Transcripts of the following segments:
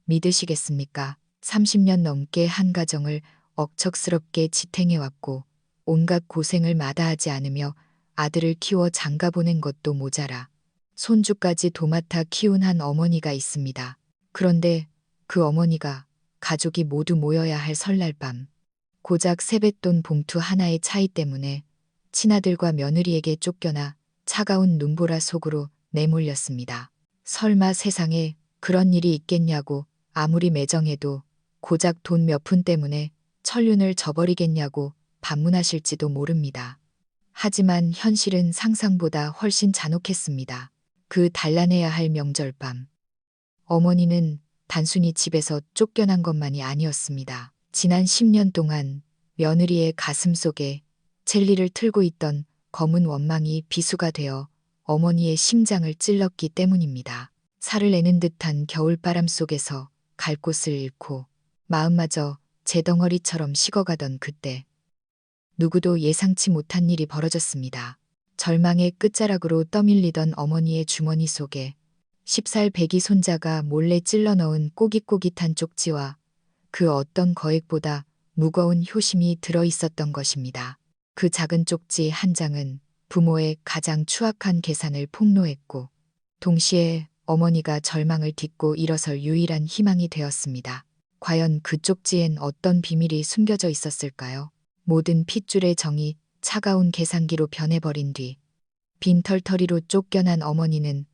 믿으시겠습니까? 30년 넘게 한 가정을 억척스럽게 지탱해왔고 온갖 고생을 마다하지 않으며 아들을 키워 장가 보낸 것도 모자라 손주까지 도맡아 키운 한 어머니가 있습니다. 그런데 그 어머니가 가족이 모두 모여야 할 설날 밤 고작 세뱃돈 봉투 하나의 차이 때문에 친아들과 며느리에게 쫓겨나 차가운 눈보라 속으로 내몰렸습니다. 설마 세상에 그런 일이 있겠냐고 아무리 매정해도 고작 돈 몇 푼 때문에 천륜을 저버리겠냐고 반문하실지도 모릅니다. 하지만 현실은 상상보다 훨씬 잔혹했습니다. 그 단란해야 할 명절 밤. 어머니는 단순히 집에서 쫓겨난 것만이 아니었습니다. 지난 10년 동안 며느리의 가슴 속에 젤리를 틀고 있던 검은 원망이 비수가 되어 어머니의 심장을 찔렀기 때문입니다. 살을 내는 듯한 겨울바람 속에서 갈 곳을 잃고 마음마저 제 덩어리처럼 식어가던 그때 누구도 예상치 못한 일이 벌어졌습니다. 절망의 끝자락으로 떠밀리던 어머니의 주머니 속에 10살 배기 손자가 몰래 찔러 넣은 꼬깃꼬깃한 쪽지와 그 어떤 거액보다 무거운 효심이 들어 있었던 것입니다. 그 작은 쪽지 한 장은 부모의 가장 추악한 계산을 폭로했고 동시에 어머니가 절망을 딛고 일어설 유일한 희망이 되었습니다. 과연 그 쪽지엔 어떤 비밀이 숨겨져 있었을까요? 모든 핏줄의 정이 차가운 계산기로 변해버린 뒤 빈털터리로 쫓겨난 어머니는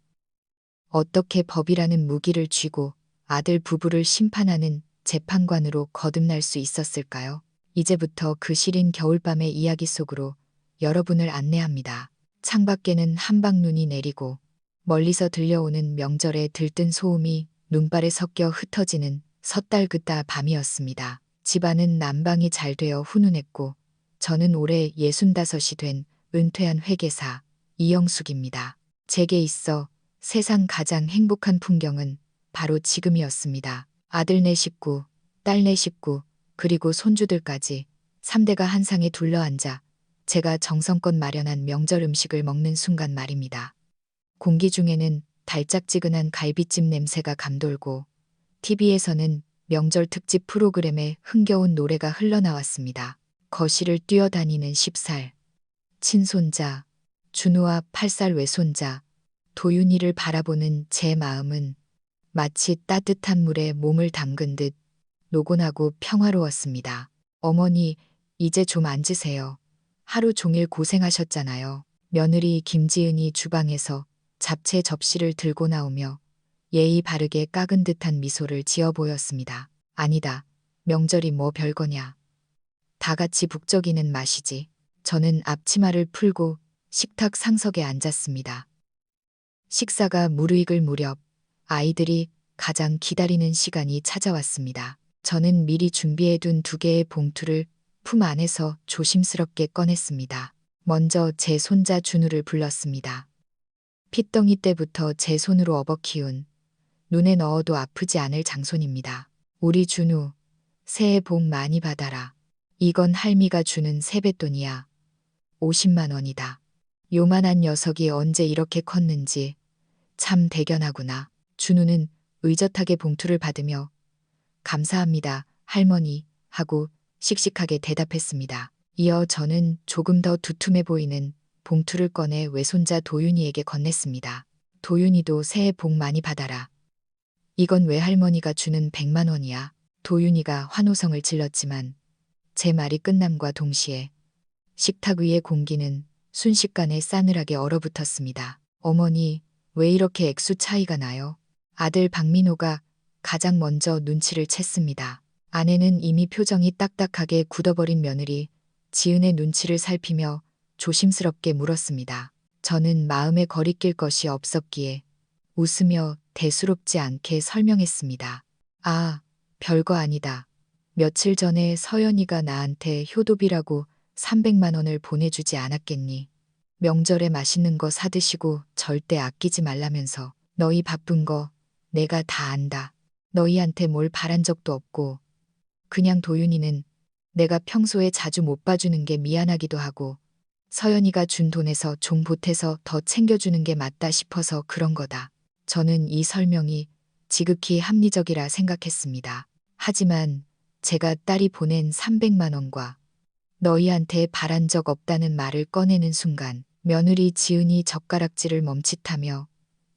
어떻게 법이라는 무기를 쥐고 아들 부부를 심판하는 재판관으로 거듭날 수 있었을까요? 이제부터 그 시린 겨울밤의 이야기 속으로 여러분을 안내합니다. 창밖에는 한방눈이 내리고 멀리서 들려오는 명절의 들뜬 소음이 눈발에 섞여 흩어지는 섣달그다 밤이었습니다. 집안은 난방이 잘 되어 훈훈했고 저는 올해 65이 된 은퇴한 회계사 이영숙입니다. 제게 있어 세상 가장 행복한 풍경은 바로 지금이었습니다. 아들 내 식구, 딸 내 식구, 그리고 손주들까지 3대가 한 상에 둘러앉아 제가 정성껏 마련한 명절 음식을 먹는 순간 말입니다. 공기 중에는 달짝지근한 갈비찜 냄새가 감돌고 TV에서는 명절 특집 프로그램에 흥겨운 노래가 흘러나왔습니다. 거실을 뛰어다니는 10살, 친손자, 준우와 8살 외손자, 도윤이를 바라보는 제 마음은 마치 따뜻한 물에 몸을 담근 듯 노곤하고 평화로웠습니다. 어머니, 이제 좀 앉으세요. 하루 종일 고생하셨잖아요. 며느리 김지은이 주방에서 잡채 접시를 들고 나오며 예의 바르게 깎은 듯한 미소를 지어 보였습니다. 아니다. 명절이 뭐 별거냐. 다 같이 북적이는 맛이지. 저는 앞치마를 풀고 식탁 상석에 앉았습니다. 식사가 무르익을 무렵 아이들이 가장 기다리는 시간이 찾아왔습니다. 저는 미리 준비해둔 2개의 봉투를 품 안에서 조심스럽게 꺼냈습니다. 먼저 제 손자 준우를 불렀습니다. 핏덩이 때부터 제 손으로 업어 키운 눈에 넣어도 아프지 않을 장손입니다. 우리 준우, 새해 복 많이 받아라. 이건 할미가 주는 세뱃돈이야. 50만 원이다. 요만한 녀석이 언제 이렇게 컸는지 참 대견하구나. 준우는 의젓하게 봉투를 받으며 감사합니다, 할머니 하고 씩씩하게 대답했습니다. 이어 저는 조금 더 두툼해 보이는 봉투를 꺼내 외손자 도윤이에게 건넸습니다. 도윤이도 새해 복 많이 받아라. 이건 외할머니가 주는 100만 원이야. 도윤이가 환호성을 질렀지만 제 말이 끝남과 동시에 식탁 위의 공기는 순식간에 싸늘하게 얼어붙었습니다. 어머니, 왜 이렇게 액수 차이가 나요? 아들 박민호가 가장 먼저 눈치를 챘습니다. 아내는 이미 표정이 딱딱하게 굳어버린 며느리 지은의 눈치를 살피며 조심스럽게 물었습니다. 저는 마음에 거리낄 것이 없었기에 웃으며 대수롭지 않게 설명했습니다. 아, 별거 아니다. 며칠 전에 서연이가 나한테 효도비라고 300만 원을 보내주지 않았겠니? 명절에 맛있는 거 사드시고 절대 아끼지 말라면서. 너희 바쁜 거 내가 다 안다. 너희한테 뭘 바란 적도 없고 그냥 도윤이는 내가 평소에 자주 못 봐주는 게 미안하기도 하고 서연이가 준 돈에서 좀 보태서 더 챙겨주는 게 맞다 싶어서 그런 거다. 저는 이 설명이 지극히 합리적이라 생각했습니다. 하지만 제가 딸이 보낸 300만 원과 너희한테 바란 적 없다는 말을 꺼내는 순간 며느리 지은이 젓가락질을 멈칫하며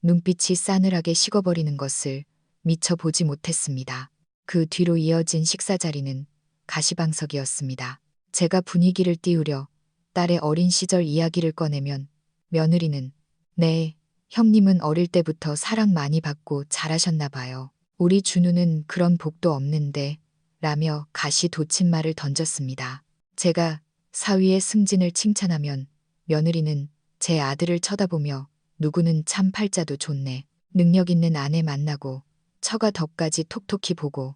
눈빛이 싸늘하게 식어버리는 것을 미처 보지 못했습니다. 그 뒤로 이어진 식사 자리는 가시방석이었습니다. 제가 분위기를 띄우려 딸의 어린 시절 이야기를 꺼내면 며느리는 네, 형님은 어릴 때부터 사랑 많이 받고 잘하셨나 봐요. 우리 준우는 그런 복도 없는데 라며 가시 돋친 말을 던졌습니다. 제가 사위의 승진을 칭찬하면 며느리는 제 아들을 쳐다보며 누구는 참 팔자도 좋네. 능력 있는 아내 만나고 처가 덕까지 톡톡히 보고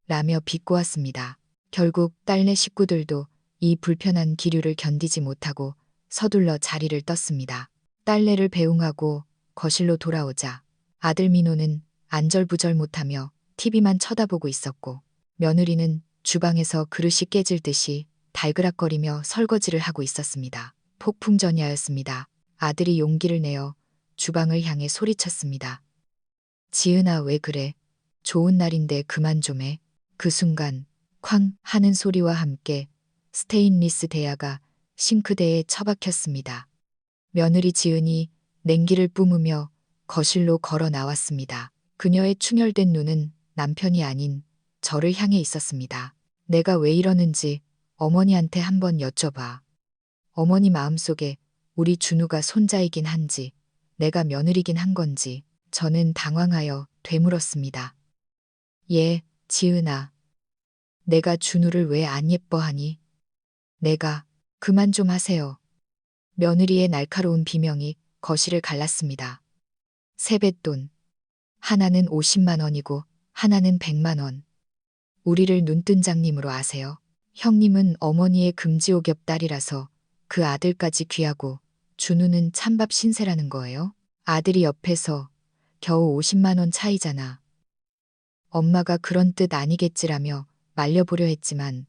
라며 비꼬았습니다. 결국 딸네 식구들도 이 불편한 기류를 견디지 못하고 서둘러 자리를 떴습니다. 딸내를 배웅하고 거실로 돌아오자 아들 민호는 안절부절 못하며 TV만 쳐다보고 있었고 며느리는 주방에서 그릇이 깨질 듯이 달그락거리며 설거지를 하고 있었습니다. 폭풍전야였습니다. 아들이 용기를 내어 주방을 향해 소리쳤습니다. 지은아 왜 그래? 좋은 날인데 그만 좀 해. 그 순간 쾅 하는 소리와 함께 스테인리스 대야가 싱크대에 처박혔습니다. 며느리 지은이 냉기를 뿜으며 거실로 걸어 나왔습니다. 그녀의 충혈된 눈은 남편이 아닌 저를 향해 있었습니다. 내가 왜 이러는지 어머니한테 한번 여쭤봐. 어머니 마음속에 우리 준우가 손자이긴 한지 내가 며느리긴 한 건지 저는 당황하여 되물었습니다. 예, 지은아. 내가 준우를 왜 안 예뻐하니? 내가 그만 좀 하세요. 며느리의 날카로운 비명이 거실을 갈랐습니다. 세뱃돈. 하나는 50만 원이고 하나는 100만 원. 우리를 눈뜬장님으로 아세요? 형님은 어머니의 금지옥엽 딸이라서 그 아들까지 귀하고 준우는 찬밥 신세라는 거예요? 아들이 옆에서 겨우 50만 원 차이잖아. 엄마가 그런 뜻 아니겠지라며 말려보려 했지만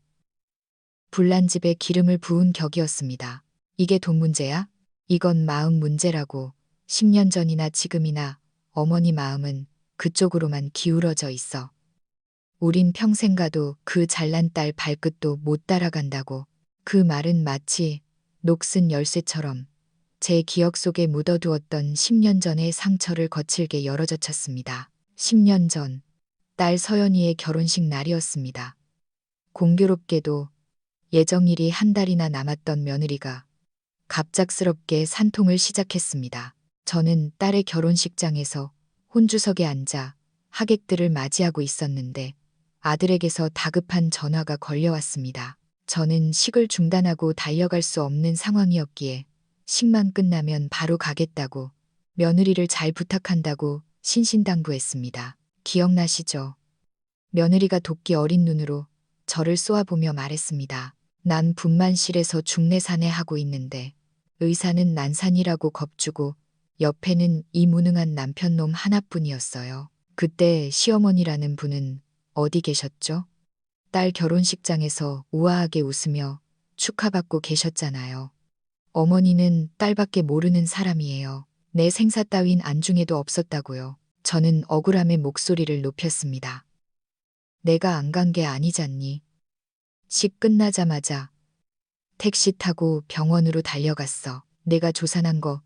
불난 집에 기름을 부은 격이었습니다. 이게 돈 문제야? 이건 마음 문제라고. 10년 전이나 지금이나 어머니 마음은 그쪽으로만 기울어져 있어. 우린 평생 가도 그 잘난 딸 발끝도 못 따라간다고. 그 말은 마치 녹슨 열쇠처럼 제 기억 속에 묻어두었던 10년 전의 상처를 거칠게 열어젖혔습니다. 10년 전, 딸 서연이의 결혼식 날이었습니다. 공교롭게도 예정일이 한 달이나 남았던 며느리가 갑작스럽게 산통을 시작했습니다. 저는 딸의 결혼식장에서 혼주석에 앉아 하객들을 맞이하고 있었는데 아들에게서 다급한 전화가 걸려왔습니다. 저는 식을 중단하고 달려갈 수 없는 상황이었기에 식만 끝나면 바로 가겠다고 며느리를 잘 부탁한다고 신신당부했습니다. 기억나시죠? 며느리가 도끼 어린 눈으로 저를 쏘아보며 말했습니다. 난 분만실에서 중내사내 하고 있는데 의사는 난산이라고 겁주고 옆에는 이 무능한 남편놈 하나뿐이었어요. 그때 시어머니라는 분은 어디 계셨죠? 딸 결혼식장에서 우아하게 웃으며 축하받고 계셨잖아요. 어머니는 딸밖에 모르는 사람이에요. 내 생사 따윈 안중에도 없었다고요. 저는 억울함에 목소리를 높였습니다. 내가 안 간 게 아니잖니. 식 끝나자마자 택시 타고 병원으로 달려갔어. 내가 조사한 거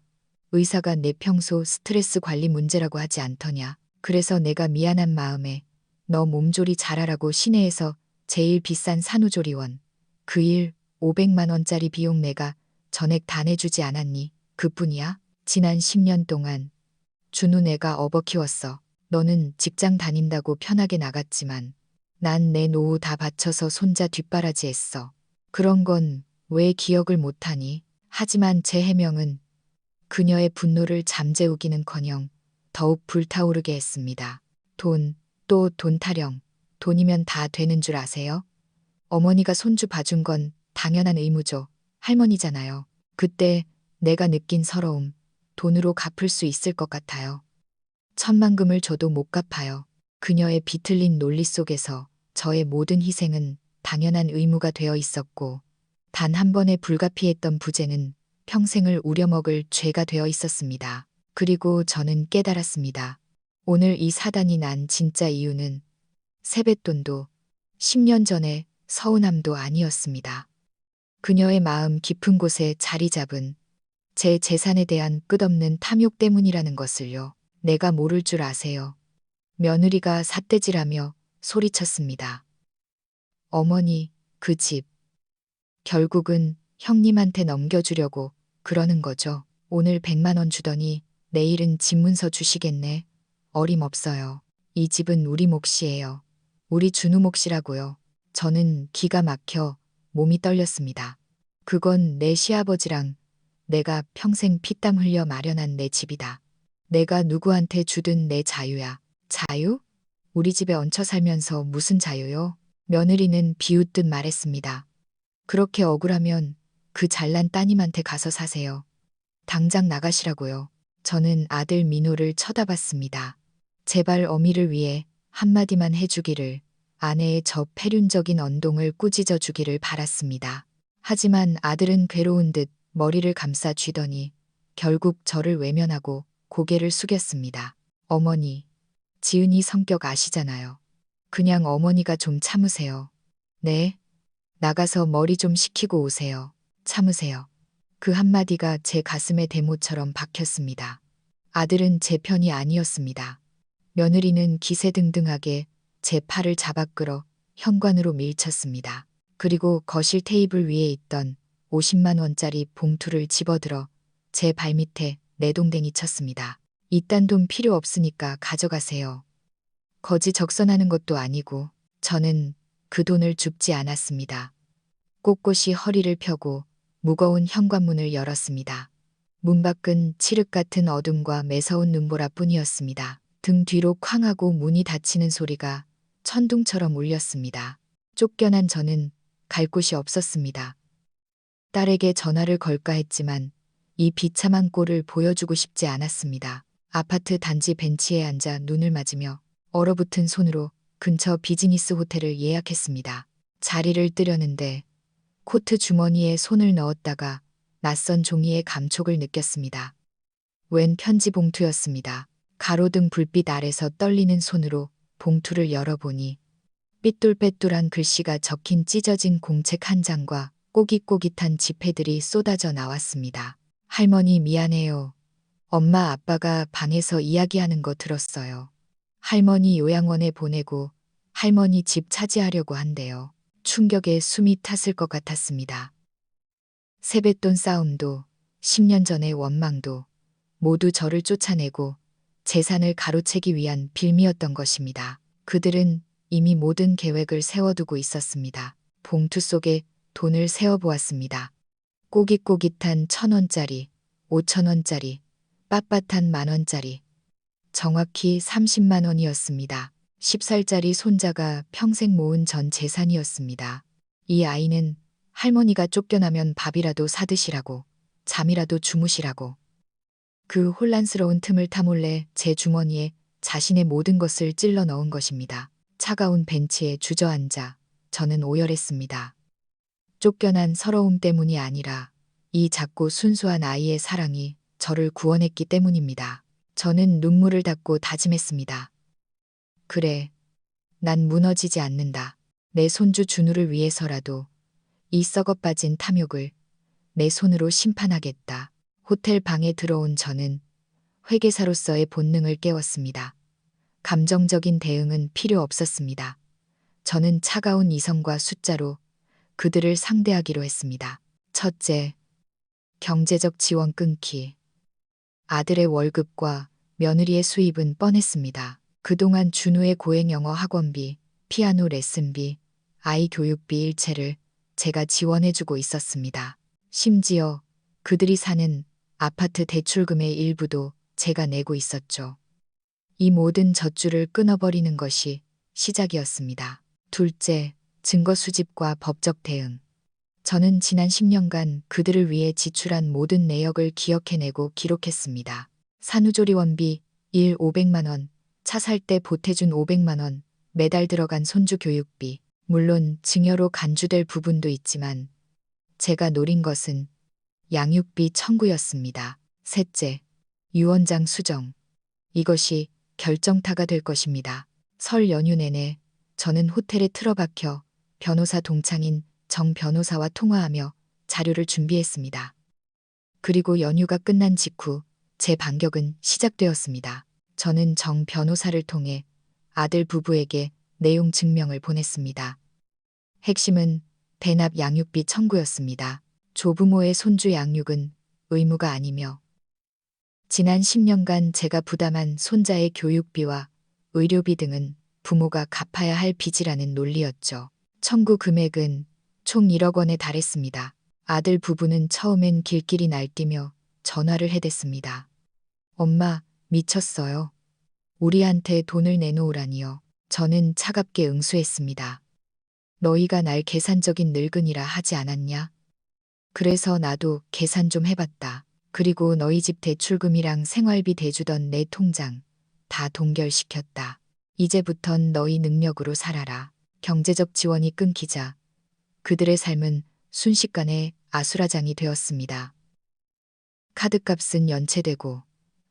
의사가 내 평소 스트레스 관리 문제라고 하지 않더냐. 그래서 내가 미안한 마음에 너 몸조리 잘하라고 시내에서 제일 비싼 산후조리원 그 일 500만 원짜리 비용 내가 전액 다 내주지 않았니? 그뿐이야? 지난 10년 동안 준우 내가 업어 키웠어. 너는 직장 다닌다고 편하게 나갔지만 난 내 노후 다 바쳐서 손자 뒷바라지했어. 그런 건 왜 기억을 못하니? 하지만 제 해명은 그녀의 분노를 잠재우기는커녕 더욱 불타오르게 했습니다. 돈, 또 돈 타령. 돈이면 다 되는 줄 아세요? 어머니가 손주 봐준 건 당연한 의무죠. 할머니잖아요. 그때 내가 느낀 서러움, 돈으로 갚을 수 있을 것 같아요. 천만금을 줘도 못 갚아요. 그녀의 비틀린 논리 속에서 저의 모든 희생은 당연한 의무가 되어 있었고 단 한 번의 불가피했던 부재는 평생을 우려먹을 죄가 되어 있었습니다. 그리고 저는 깨달았습니다. 오늘 이 사단이 난 진짜 이유는 세뱃돈도 10년 전에 서운함도 아니었습니다. 그녀의 마음 깊은 곳에 자리 잡은 제 재산에 대한 끝없는 탐욕 때문이라는 것을요. 내가 모를 줄 아세요. 며느리가 삿대질하며 소리쳤습니다. 어머니, 그 집. 결국은 형님한테 넘겨주려고 그러는 거죠. 오늘 100만 원 주더니 내일은 집문서 주시겠네. 어림없어요. 이 집은 우리 몫이에요. 우리 준우 몫이라고요. 저는 기가 막혀 몸이 떨렸습니다. 그건 내 시아버지랑 내가 평생 피땀 흘려 마련한 내 집이다. 내가 누구한테 주든 내 자유야. 자유? 우리 집에 얹혀 살면서 무슨 자유요? 며느리는 비웃듯 말했습니다. 그렇게 억울하면 그 잘난 따님한테 가서 사세요. 당장 나가시라고요. 저는 아들 민호를 쳐다봤습니다. 제발 어미를 위해 한마디만 해주기를, 아내의 저 패륜적인 언동을 꾸짖어 주기를 바랐습니다. 하지만 아들은 괴로운 듯 머리를 감싸 쥐더니 결국 저를 외면하고 고개를 숙였습니다. 어머니, 지은이 성격 아시잖아요. 그냥 어머니가 좀 참으세요. 네? 나가서 머리 좀 식히고 오세요. 참으세요. 그 한마디가 제 가슴에 대모처럼 박혔습니다. 아들은 제 편이 아니었습니다. 며느리는 기세등등하게 제 팔을 잡아 끌어 현관으로 밀쳤습니다. 그리고 거실 테이블 위에 있던 50만 원짜리 봉투를 집어들어 제 발밑에 내동댕이 쳤습니다. 이딴 돈 필요 없으니까 가져가세요. 거지 적선하는 것도 아니고 저는 그 돈을 줍지 않았습니다. 꼿꼿이 허리를 펴고 무거운 현관문을 열었습니다. 문 밖은 칠흑 같은 어둠과 매서운 눈보라 뿐이었습니다. 등 뒤로 쾅 하고 문이 닫히는 소리가 천둥처럼 울렸습니다. 쫓겨난 저는 갈 곳이 없었습니다. 딸에게 전화를 걸까 했지만 이 비참한 꼴을 보여주고 싶지 않았습니다. 아파트 단지 벤치에 앉아 눈을 맞으며 얼어붙은 손으로 근처 비즈니스 호텔을 예약했습니다. 자리를 뜨려는데 코트 주머니에 손을 넣었다가 낯선 종이의 감촉을 느꼈습니다. 웬 편지 봉투였습니다. 가로등 불빛 아래서 떨리는 손으로 봉투를 열어보니 삐뚤빼뚤한 글씨가 적힌 찢어진 공책 한 장과 꼬깃꼬깃한 지폐들이 쏟아져 나왔습니다. 할머니 미안해요. 엄마 아빠가 방에서 이야기하는 거 들었어요. 할머니 요양원에 보내고 할머니 집 차지하려고 한대요. 충격에 숨이 탔을 것 같았습니다. 세뱃돈 싸움도 10년 전의 원망도 모두 저를 쫓아내고 재산을 가로채기 위한 빌미였던 것입니다. 그들은 이미 모든 계획을 세워두고 있었습니다. 봉투 속에 돈을 세어보았습니다. 꼬깃꼬깃한 1,000원짜리, 5,000원짜리, 빳빳한 만원짜리, 정확히 30만 원이었습니다. 10살짜리 손자가 평생 모은 전 재산이었습니다. 이 아이는 할머니가 쫓겨나면 밥이라도 사드시라고, 잠이라도 주무시라고. 그 혼란스러운 틈을 타몰래 제 주머니에 자신의 모든 것을 찔러 넣은 것입니다. 차가운 벤치에 주저앉아 저는 오열했습니다. 쫓겨난 서러움 때문이 아니라 이 작고 순수한 아이의 사랑이 저를 구원했기 때문입니다. 저는 눈물을 닦고 다짐했습니다. 그래, 난 무너지지 않는다. 내 손주 준우를 위해서라도 이 썩어빠진 탐욕을 내 손으로 심판하겠다. 호텔 방에 들어온 저는 회계사로서의 본능을 깨웠습니다. 감정적인 대응은 필요 없었습니다. 저는 차가운 이성과 숫자로 그들을 상대하기로 했습니다. 첫째, 경제적 지원 끊기. 아들의 월급과 며느리의 수입은 뻔했습니다. 그동안 준우의 고액 영어 학원비, 피아노 레슨비, 아이 교육비 일체를 제가 지원해주고 있었습니다. 심지어 그들이 사는 아파트 대출금의 일부도 제가 내고 있었죠. 이 모든 젖줄을 끊어버리는 것이 시작이었습니다. 둘째, 증거 수집과 법적 대응. 저는 지난 10년간 그들을 위해 지출한 모든 내역을 기억해내고 기록했습니다. 산후조리원비 500만 원, 차 살 때 보태준 500만 원, 매달 들어간 손주 교육비, 물론 증여로 간주될 부분도 있지만 제가 노린 것은 양육비 청구였습니다. 셋째, 유언장 수정. 이것이 결정타가 될 것입니다. 설 연휴 내내 저는 호텔에 틀어박혀 변호사 동창인 정 변호사와 통화하며 자료를 준비했습니다. 그리고 연휴가 끝난 직후 제 반격은 시작되었습니다. 저는 정 변호사를 통해 아들 부부에게 내용 증명을 보냈습니다. 핵심은 대납 양육비 청구였습니다. 조부모의 손주 양육은 의무가 아니며 지난 10년간 제가 부담한 손자의 교육비와 의료비 등은 부모가 갚아야 할 빚이라는 논리였죠. 청구 금액은 총 1억 원에 달했습니다. 아들 부부는 처음엔 길길이 날뛰며 전화를 해댔습니다. 엄마, 미쳤어요. 우리한테 돈을 내놓으라니요. 저는 차갑게 응수했습니다. 너희가 날 계산적인 늙은이라 하지 않았냐? 그래서 나도 계산 좀 해봤다. 그리고 너희 집 대출금이랑 생활비 대주던 내 통장 다 동결시켰다. 이제부턴 너희 능력으로 살아라. 경제적 지원이 끊기자 그들의 삶은 순식간에 아수라장이 되었습니다. 카드값은 연체되고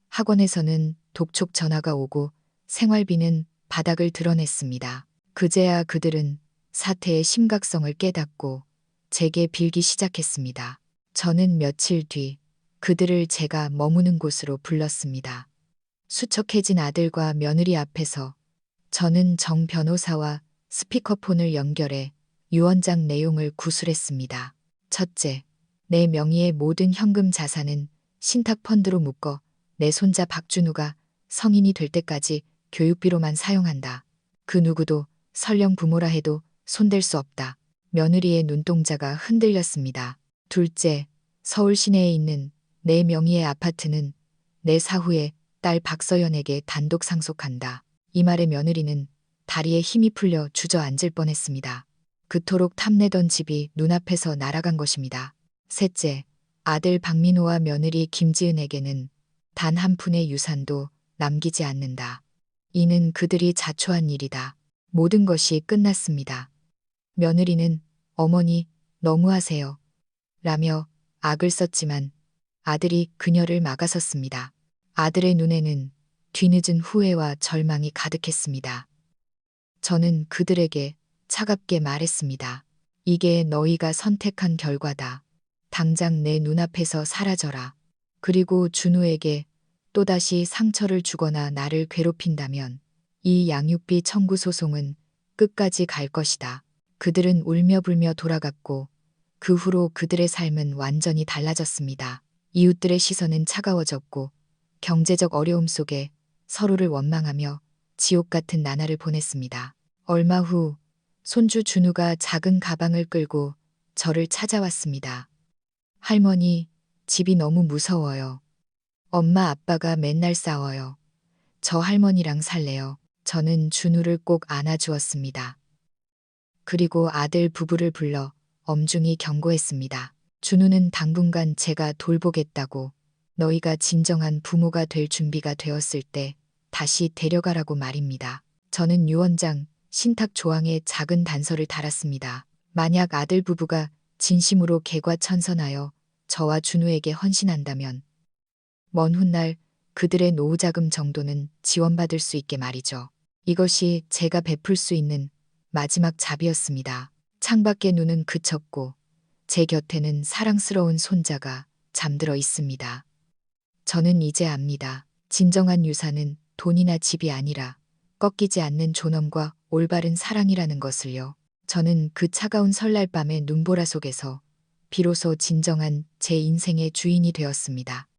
학원에서는 독촉 전화가 오고 생활비는 바닥을 드러냈습니다. 그제야 그들은 사태의 심각성을 깨닫고 제게 빌기 시작했습니다. 저는 며칠 뒤 그들을 제가 머무는 곳으로 불렀습니다. 수척해진 아들과 며느리 앞에서 저는 정 변호사와 스피커폰을 연결해 유언장 내용을 구술했습니다. 첫째, 내 명의의 모든 현금 자산은 신탁펀드로 묶어 내 손자 박준우가 성인이 될 때까지 교육비로만 사용한다. 그 누구도 설령 부모라 해도 손댈 수 없다. 며느리의 눈동자가 흔들렸습니다. 둘째, 서울 시내에 있는 내 명의의 아파트는 내 사후에 딸 박서연에게 단독 상속한다. 이 말에 며느리는 다리에 힘이 풀려 주저앉을 뻔했습니다. 그토록 탐내던 집이 눈앞에서 날아간 것입니다. 셋째, 아들 박민호와 며느리 김지은에게는 단 한 푼의 유산도 남기지 않는다. 이는 그들이 자초한 일이다. 모든 것이 끝났습니다. 며느리는 어머니 너무하세요. 라며 악을 썼지만 아들이 그녀를 막아섰습니다. 아들의 눈에는 뒤늦은 후회와 절망이 가득했습니다. 저는 그들에게 차갑게 말했습니다. 이게 너희가 선택한 결과다. 당장 내 눈앞에서 사라져라. 그리고 준우에게 또다시 상처를 주거나 나를 괴롭힌다면 이 양육비 청구 소송은 끝까지 갈 것이다. 그들은 울며 불며 돌아갔고 그 후로 그들의 삶은 완전히 달라졌습니다. 이웃들의 시선은 차가워졌고 경제적 어려움 속에 서로를 원망하며 지옥 같은 나날을 보냈습니다. 얼마 후 손주 준우가 작은 가방을 끌고 저를 찾아왔습니다. 할머니, 집이 너무 무서워요. 엄마 아빠가 맨날 싸워요. 저 할머니랑 살래요. 저는 준우를 꼭 안아주었습니다. 그리고 아들 부부를 불러 엄중히 경고했습니다. 준우는 당분간 제가 돌보겠다고 너희가 진정한 부모가 될 준비가 되었을 때 다시 데려가라고 말입니다. 저는 유언장, 신탁 조항에 작은 단서를 달았습니다. 만약 아들 부부가 진심으로 개과천선하여 저와 준우에게 헌신한다면 먼 훗날 그들의 노후자금 정도는 지원받을 수 있게 말이죠. 이것이 제가 베풀 수 있는 마지막 잡이었습니다. 창밖의 눈은 그쳤고 제 곁에는 사랑스러운 손자가 잠들어 있습니다. 저는 이제 압니다. 진정한 유산은 돈이나 집이 아니라 꺾이지 않는 존엄과 올바른 사랑이라는 것을요. 저는 그 차가운 설날 밤의 눈보라 속에서 비로소 진정한 제 인생의 주인이 되었습니다.